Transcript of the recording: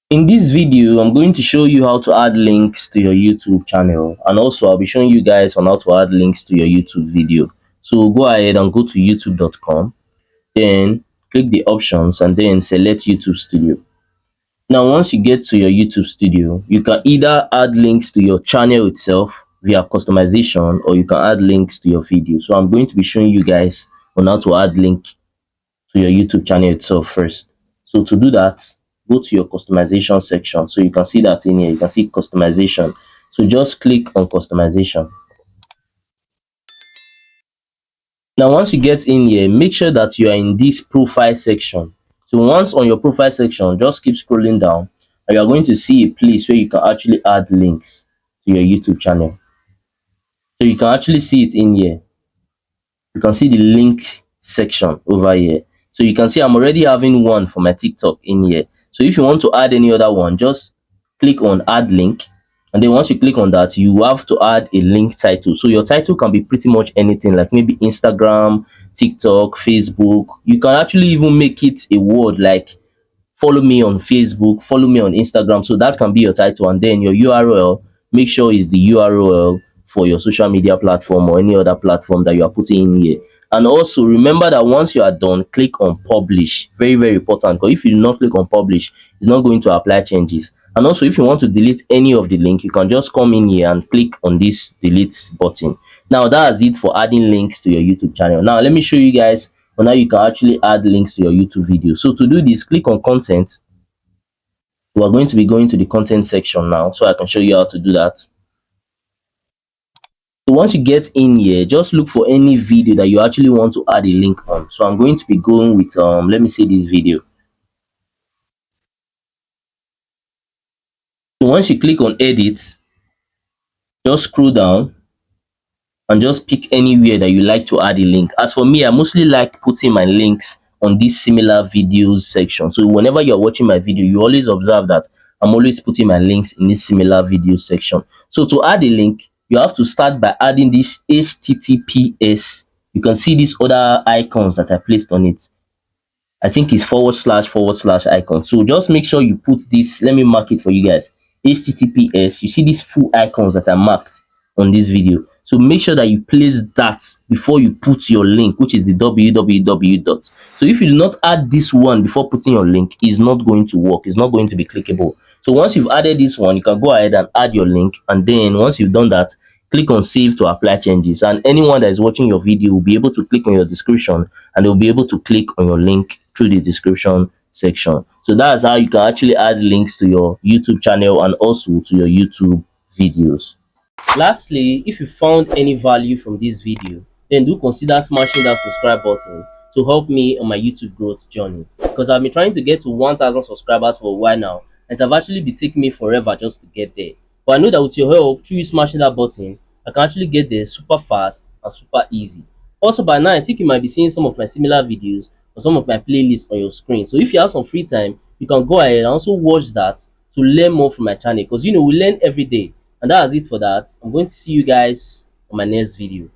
In this video, I'm going to show you how to add links to your YouTube channel, and also I'll be showing you guys on how to add links to your YouTube video. So go ahead and go to youtube.com, then click the options and then select YouTube Studio. Now, once you get to your YouTube Studio, you can either add links to your channel itself via customization, or you can add links to your video. So I'm going to be showing you guys on how to add link to your YouTube channel itself first. So to do that, go to your customization section. So you can see that in here, you can see customization. So just click on customization. Now, once you get in here, make sure that you are in this profile section. So once on your profile section, just keep scrolling down and you are going to see a place where you can actually add links to your YouTube channel. So you can actually see it in here. You can see the link section over here. So you can see I'm already having one for my TikTok in here. So if you want to add any other one, just click on add link, and then once you click on that, you have to add a link title. So your title can be pretty much anything, like maybe Instagram, TikTok, Facebook. You can actually even make it a word like follow me on Facebook, follow me on Instagram. So that can be your title, and then your URL, make sure is the URL for your social media platform or any other platform that you are putting in here. And also remember that once you are done, click on publish. Very, very important, because if you do not click on publish, it's not going to apply changes. And also, if you want to delete any of the link, you can just come in here and click on this delete button. Now that's it for adding links to your YouTube channel. Now let me show you guys on how you can actually add links to your YouTube video. So to do this, click on content. We are going to be going to the content section now, so I can show you how to do that. So once you get in here, just look for any video that you actually want to add a link on. So I'm going to be going with let me say this video. So once you click on edit, just scroll down and just pick anywhere that you like to add a link. As for me, I mostly like putting my links on this similar videos section. So whenever you're watching my video, you always observe that I'm always putting my links in this similar video section. So to add a link, you have to start by adding this HTTPS. You can see these other icons that I placed on it. I think it's // icon. So just make sure you put this. Let me mark it for you guys. HTTPS. You see these full icons that are marked on this video. So make sure that you place that before you put your link, which is the www dot. So if you do not add this one before putting your link, it's not going to work. It's not going to be clickable. So once you've added this one, you can go ahead and add your link. And then once you've done that, click on save to apply changes. And anyone that is watching your video will be able to click on your description and they'll be able to click on your link through the description section. So that's how you can actually add links to your YouTube channel and also to your YouTube videos. Lastly, if you found any value from this video, then do consider smashing that subscribe button to help me on my YouTube growth journey, because I've been trying to get to 1,000 subscribers for a while now, and it have actually been taking me forever just to get there. But I know that with your help, through you smashing that button, I can actually get there super fast and super easy. Also, by now, I think you might be seeing some of my similar videos or some of my playlists on your screen. So if you have some free time, you can go ahead and also watch that to learn more from my channel, because we learn every day. And that's it for that. I'm going to see you guys on my next video.